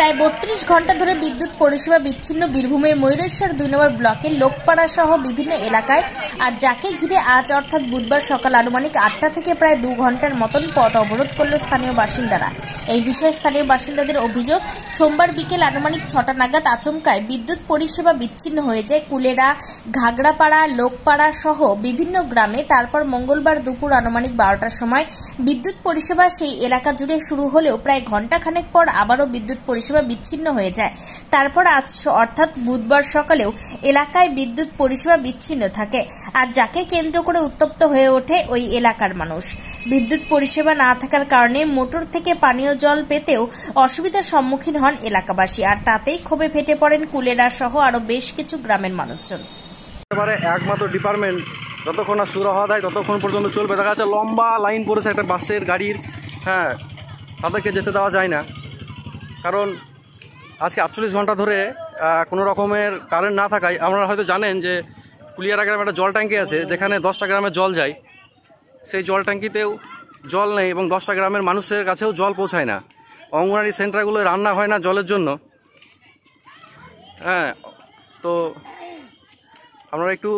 প্রায় ৩২ ঘন্টা ধরে বিদ্যুৎ পরিষেবা বিচ্ছিন্ন বীরভূমের ময়ূরেশ্বর ২ নম্বর ব্লকের লোকপাড়া সহ বিভিন্ন এলাকায়। আর যাকে ঘিরে আজ অর্থাৎ বুধবার সকাল আনুমানিক ৮টা থেকে প্রায় ২ ঘন্টার মতন পথ অবরোধ করল স্থানীয় বাসিন্দারা। এই বিষয়ে স্থানীয় বাসিন্দাদের অভিযোগ, সোমবার বিকেল আনুমানিক ৬টা নাগাদ আচমকায় বিদ্যুৎ পরিষেবা বিচ্ছিন্ন হয়ে যায় কুলেরা, ঘাগড়াপাড়া, লোকপাড়া সহ বিভিন্ন গ্রামে। তারপর মঙ্গলবার দুপুর আনুমানিক ১২টার সময় বিদ্যুৎ পরিষেবা সেই এলাকা জুড়ে শুরু হলেও প্রায় ঘণ্টাখানেক পর আবারও বিদ্যুৎ পরিষেবা বিচ্ছিন্ন হয়ে যায়। তারপর আজ অর্থাৎ বুধবার সকালেও এলাকায় বিদ্যুৎ পরিষেবা বিচ্ছিন্ন থাকে। আর যাকে কেন্দ্র করে উত্তপ্ত হয়ে ওঠে ওই এলাকার মানুষ। বিদ্যুৎ পরিষেবা না থাকার কারণে মোটর থেকে পানীয় জল পেতেও অসুবিধার সম্মুখীন হন এলাকাবাসী। আর তাতেই ক্ষোভে ফেটে পড়েন কুলেরা সহ আরো বেশ কিছু গ্রামের মানুষজন। একমাত্র ডিপার্টমেন্ট যতক্ষণ না শুরু হওয়া দেয় ততক্ষণ পর্যন্ত চলবে। দেখা যাচ্ছে লম্বা লাইন পড়েছে একটা বাসের, গাড়ির। হ্যাঁ, তাদেরকে যেতে দেওয়া যায় না, কারণ আজকে ৪৮ ঘন্টা ধরে কোনো রকমের কারেন্ট না থাকায়। আপনারা হয়তো জানেন যে কুলিয়ারা গ্রামে একটা জল ট্যাঙ্কি আছে, যেখানে 10টা গ্রামে জল যায়। সেই জল ট্যাঙ্কিতেও জল নেই এবং 10টা গ্রামের মানুষের কাছেও জল পৌঁছায় না। অঙ্গনওয়াড়ি সেন্টারগুলোয় রান্না হয় না জলের জন্য। হ্যাঁ, তো আপনারা একটু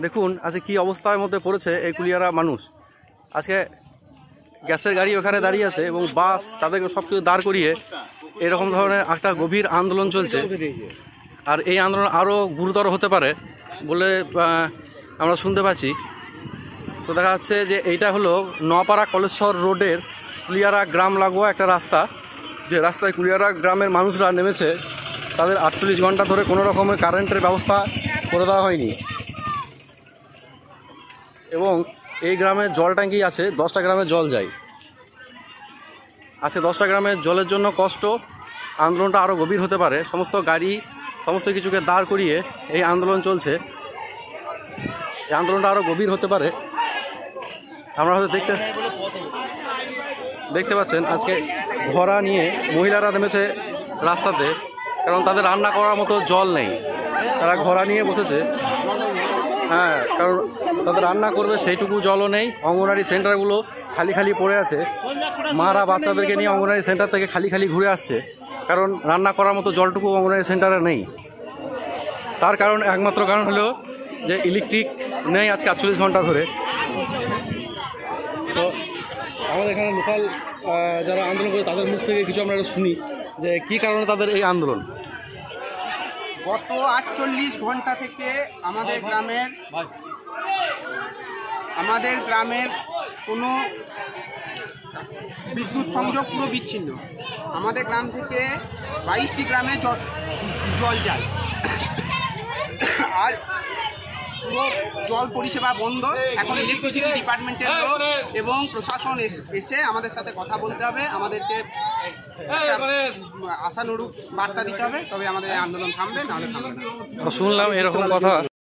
দেখুন আজকে কী অবস্থার মধ্যে পড়েছে এই কুলিয়ারা মানুষ। আজকে গ্যাসের গাড়ি ওখানে দাঁড়িয়ে আছে এবং বাস, তাদেরকে সব কিছু দাঁড় করিয়ে এরকম ধরনের একটা গভীর আন্দোলন চলছে। আর এই আন্দোলন আরও গুরুতর হতে পারে বলে আমরা শুনতে পাচ্ছি। তো দেখা যাচ্ছে যে এইটা হলো নোয়াপাড়া কলেশ্বর রোডের কুলিয়ারা গ্রাম লাগোয়া একটা রাস্তা, যে রাস্তায় কুলিয়ারা গ্রামের মানুষরা নেমেছে। তাদের ৪৮ ঘন্টা ধরে কোনো রকমের কারেন্টের ব্যবস্থা করে দেওয়া হয়নি এবং এই গ্রামে জল ট্যাঙ্কি আছে, 10টা গ্রামে জল যায়। আজকে 10টা গ্রামের জলের জন্য কষ্ট, আন্দোলনটা আরও গভীর হতে পারে। সমস্ত গাড়ি, সমস্ত কিছুকে দাঁড় করিয়ে এই আন্দোলন চলছে। এই আন্দোলনটা আরও গভীর হতে পারে। আমরা হয়তো দেখতে পাচ্ছেন আজকে ঘোড়া নিয়ে মহিলারা নেমেছে রাস্তাতে, কারণ তাদের রান্না করার মতো জল নেই। তারা ঘোড়া নিয়ে বসেছে। হ্যাঁ, কারণ তাদের রান্না করবে সেইটুকু জলও নেই। অঙ্গনওয়াড়ি সেন্টারগুলো খালি খালি পড়ে আছে। মারা বাচ্চাদেরকে নিয়ে অঙ্গনওয়াড়ি সেন্টার থেকে খালি খালি ঘুরে আসছে, কারণ রান্না করার মতো জলটুকু অঙ্গনওয়াড়ি সেন্টারে নেই। তার কারণ, একমাত্র কারণ হলো যে ইলেকট্রিক নেই আজকে ৪৮ ঘন্টা ধরে। তো আমাদের এখানে লোকাল যারা আন্দোলন করে তাদের মুখ থেকে কিছু আমরা শুনি যে কী কারণে তাদের এই আন্দোলন। গত ৪৮ ঘন্টা থেকে আমাদের গ্রামের কোনো বিদ্যুৎ সংযোগ পুরো বিচ্ছিন্ন। আমাদের গ্রাম থেকে 22টি গ্রামে জল যায়, আর পুরো জল পরিষেবা বন্ধ। এখন ইলেকট্রিসিটি ডিপার্টমেন্টের লোক এবং প্রশাসন এসে আমাদের সাথে কথা বলতে হবে, আমাদেরকে আশানুরূপ বার্তা দিতে হবে, তবে আমাদের আন্দোলন থামবে, নাহলে থামবে না। শুনলাম এরকম কথা।